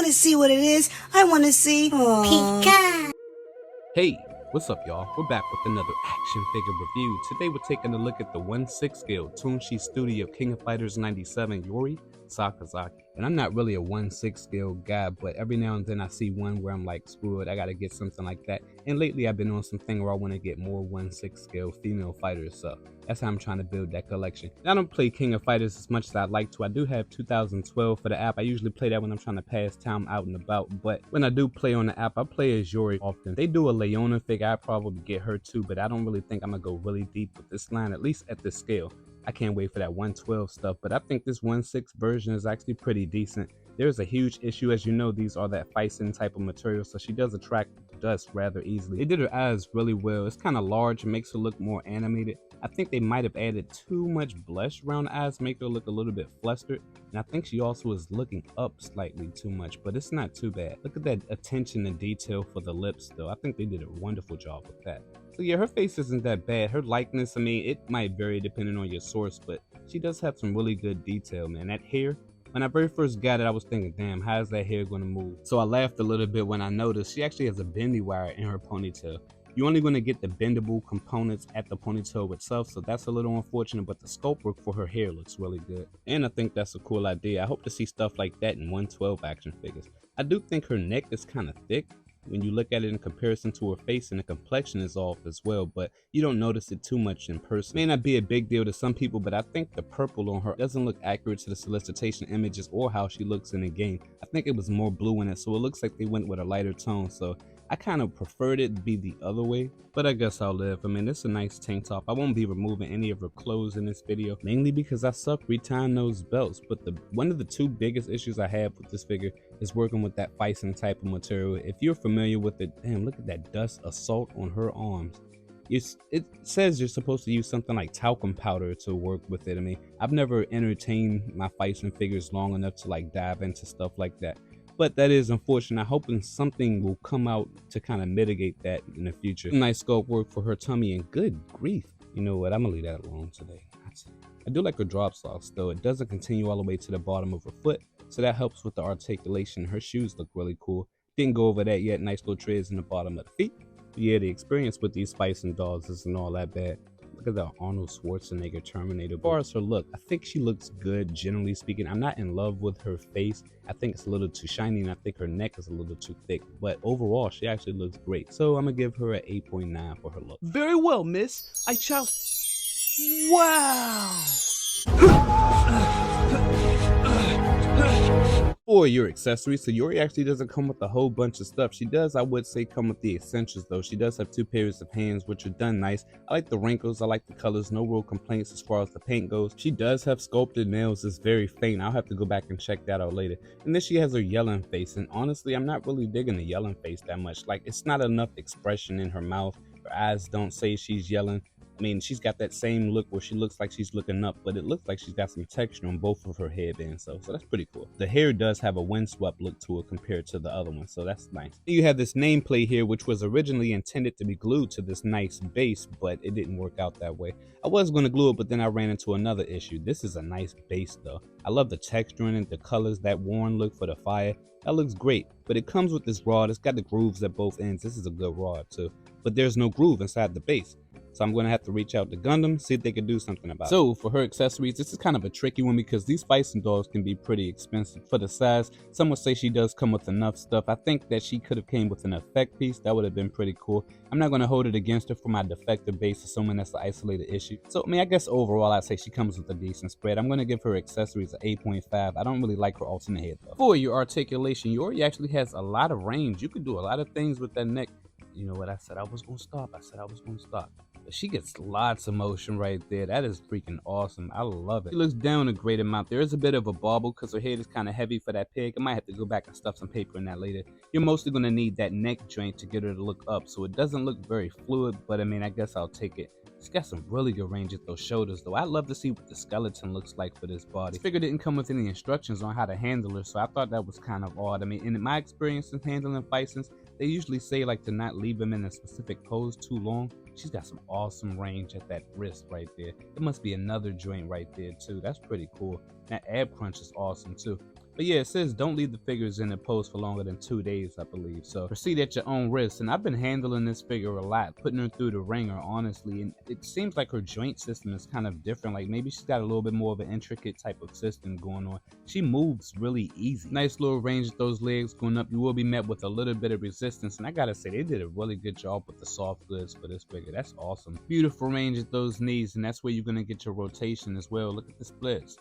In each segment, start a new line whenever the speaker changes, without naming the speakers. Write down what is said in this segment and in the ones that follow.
to see what it is. I want to see. Pika.
Hey, what's up y'all? We're back with another action figure review. Today we're taking a look at the 1/6 scale Tunshi Studio King of Fighters 97 Yuri Sakazaki. And I'm not really a 1/6 scale guy, but every now and then I see one where I'm like, screw it, I gotta get something like that. And lately I've been on something where I want to get more 1/6 scale female fighters, so that's how I'm trying to build that collection. I don't play King of Fighters as much as I'd like to. I do have 2012 for the app. I usually play that when I'm trying to pass time out and about, but when I do play on the app, I play as Yuri often. They do a Leona figure, I'd probably get her too, but I don't really think I'm gonna go really deep with this line, at least at this scale. I can't wait for that 112 stuff, but I think this 1/6 version is actually pretty decent. There's a huge issue, as you know, these are that Fison type of material, so she does attract dust rather easily. They did her eyes really well. It's kind of large, it makes her look more animated. I think they might have added too much blush around the eyes, make her look a little bit flustered, and I think she also is looking up slightly too much, but it's not too bad. Look at that attention and detail for the lips though. I think they did a wonderful job with that. So yeah, her face isn't that bad. Her likeness, I mean, it might vary depending on your source, but she does have some really good detail, man. That hair, when I very first got it, I was thinking, damn, how's that hair gonna move? So I laughed a little bit when I noticed she actually has a bendy wire in her ponytail. You're only gonna get the bendable components at the ponytail itself, so that's a little unfortunate, but the sculpt work for her hair looks really good. And I think that's a cool idea. I hope to see stuff like that in 112 action figures. I do think her neck is kind of thick when you look at it in comparison to her face, and the complexion is off as well, but you don't notice it too much in person. May not be a big deal to some people, but I think the purple on her doesn't look accurate to the solicitation images or how she looks in the game. I think it was more blue in it, so it looks like they went with a lighter tone, so I kind of preferred it to be the other way, but I guess I'll live. I mean, it's a nice tank top. I won't be removing any of her clothes in this video, mainly because I suck retying those belts, but one of the two biggest issues I have with this figure is working with that Fison type of material. If you're familiar with it, damn, look at that dust assault on her arms. It says you're supposed to use something like talcum powder to work with it. I mean, I've never entertained my Fison figures long enough to like dive into stuff like that. But that is unfortunate. I'm hoping something will come out to kind of mitigate that in the future. Nice sculpt work for her tummy, and good grief. You know what, I'm gonna leave that alone today. I do like her drop socks though. It doesn't continue all the way to the bottom of her foot, so that helps with the articulation. Her shoes look really cool. Didn't go over that yet. Nice little treads in the bottom of the feet. But yeah, the experience with these Fison dolls isn't all that bad. Look at the Arnold Schwarzenegger Terminator. As far as her look, I think she looks good, generally speaking. I'm not in love with her face. I think it's a little too shiny, and I think her neck is a little too thick. But overall, she actually looks great. So I'm gonna give her an 8.9 for her look.
Very well, miss. I shall... Wow!
For your accessories, so Yuri actually doesn't come with a whole bunch of stuff. She does, I would say, come with the essentials though. She does have 2 pairs of hands, which are done nice. I like the wrinkles, I like the colors, no real complaints as far as the paint goes. She does have sculpted nails, it's very faint. I'll have to go back and check that out later. And then she has her yelling face, and honestly, I'm not really digging the yelling face that much. Like, it's not enough expression in her mouth. Her eyes don't say she's yelling. I mean, she's got that same look where she looks like she's looking up, but it looks like she's got some texture on both of her headbands, so that's pretty cool. The hair does have a windswept look to it compared to the other one, so that's nice. You have this nameplate here, which was originally intended to be glued to this nice base, but it didn't work out that way. I was going to glue it, but then I ran into another issue. This is a nice base though. I love the texture in it, the colors, that worn look for the fire. That looks great, but it comes with this rod. It's got the grooves at both ends. This is a good rod too, but there's no groove inside the base. So I'm going to have to reach out to Gundam, see if they can do something about it. So for her accessories, this is kind of a tricky one because these Fison dolls can be pretty expensive for the size. Some would say she does come with enough stuff. I think that she could have came with an effect piece. That would have been pretty cool. I'm not going to hold it against her for my defective base, assuming that's an isolated issue. So I mean, I guess overall I'd say she comes with a decent spread. I'm going to give her accessories an 8.5. I don't really like her alternate head though. For your articulation, Yuri actually has a lot of range. You could do a lot of things with that neck. You know what, I said I was going to stop. She gets lots of motion right there. That is freaking awesome. I love it. She looks down a great amount. There is a bit of a bobble because her head is kind of heavy for that pig. I might have to go back and stuff some paper in that later. You're mostly going to need that neck joint to get her to look up, so it doesn't look very fluid, but I mean, I guess I'll take it. She's got some really good range at those shoulders though. I'd love to see what the skeleton looks like for this body. This figure didn't come with any instructions on how to handle her, so I thought that was kind of odd. I mean, in my experience in handling Fisons, they usually say like to not leave them in a specific pose too long. She's got some awesome range at that wrist right there. There must be another joint right there too. That's pretty cool. That ab crunch is awesome too. But yeah, it says don't leave the figures in the post for longer than 2 days, I believe. So proceed at your own risk. And I've been handling this figure a lot, putting her through the ringer, honestly. And it seems like her joint system is kind of different. Like maybe she's got a little bit more of an intricate type of system going on. She moves really easy. Nice little range of those legs going up. You will be met with a little bit of resistance. And I gotta say, they did a really good job with the soft goods for this figure. That's awesome. Beautiful range of those knees. And that's where you're gonna get your rotation as well. Look at the splits.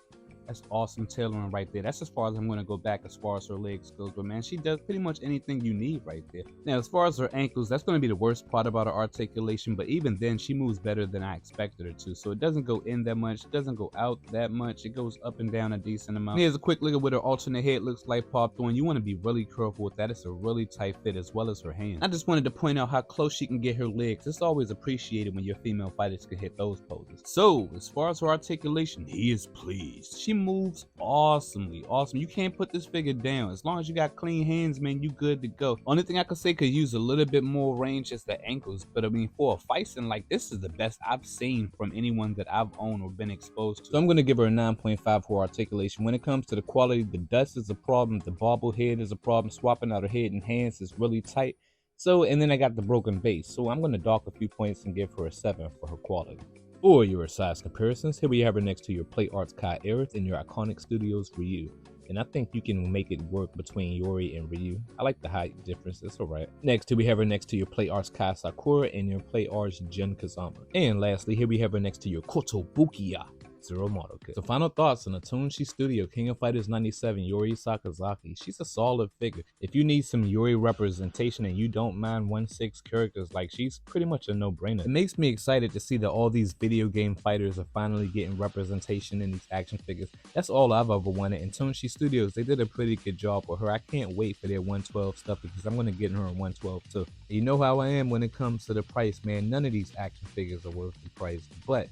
That's awesome tailoring right there. That's as far as I'm going to go back as far as her legs goes. But man, she does pretty much anything you need right there. Now, as far as her ankles, that's going to be the worst part about her articulation. But even then, she moves better than I expected her to. So it doesn't go in that much. It doesn't go out that much. It goes up and down a decent amount. Here's a quick look at what her alternate head looks like popped on. You want to be really careful with that. It's a really tight fit as well as her hands. I just wanted to point out how close she can get her legs. It's always appreciated when your female fighters can hit those poses. So, as far as her articulation, he is pleased. She moves awesomely. Awesome. You can't put this figure down. As long as you got clean hands, man, you good to go. Only thing I could say could use a little bit more range is the ankles. But I mean, for a fight scene, like, this is the best I've seen from anyone that I've owned or been exposed to. So I'm going to give her a 9.5 for articulation. When it comes to the quality, the dust is a problem. The bobblehead is a problem. Swapping out her head and hands is really tight. So, and then I got the broken base. So I'm going to dock a few points and give her a 7 for her quality. For your size comparisons, here we have her next to your Play Arts Kai Aerith and your Iconic Studios Ryu. And I think you can make it work between Yuri and Ryu. I like the height difference, it's alright. Next, here we have her next to your Play Arts Kai Sakura and your Play Arts Jun Kazama. And lastly, here we have her next to your Kotobukiya Zero model kit. So final thoughts on the Tunshi Studio King of Fighters 97 Yuri Sakazaki. She's a solid figure. If you need some Yuri representation and you don't mind 1/6 characters, like, she's pretty much a no-brainer. It makes me excited to see that all these video game fighters are finally getting representation in these action figures. That's all I've ever wanted, and Tunshi Studios, they did a pretty good job with her. I can't wait for their 112 stuff because I'm going to get her in 112 too. You know how I am when it comes to the price, man. None of these action figures are worth the price, but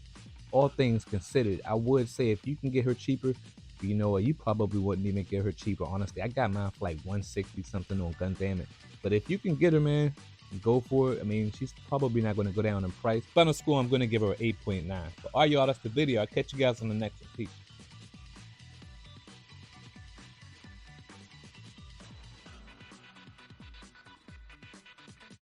all things considered, I would say if you can get her cheaper, you know what, you probably wouldn't even get her cheaper. Honestly, I got mine for like 160 something on Gundam. But if you can get her, man, go for it. I mean, she's probably not going to go down in price. Final score, I'm going to give her an 8.9. But all y'all, that's the video. I'll catch you guys on the next one. Peace.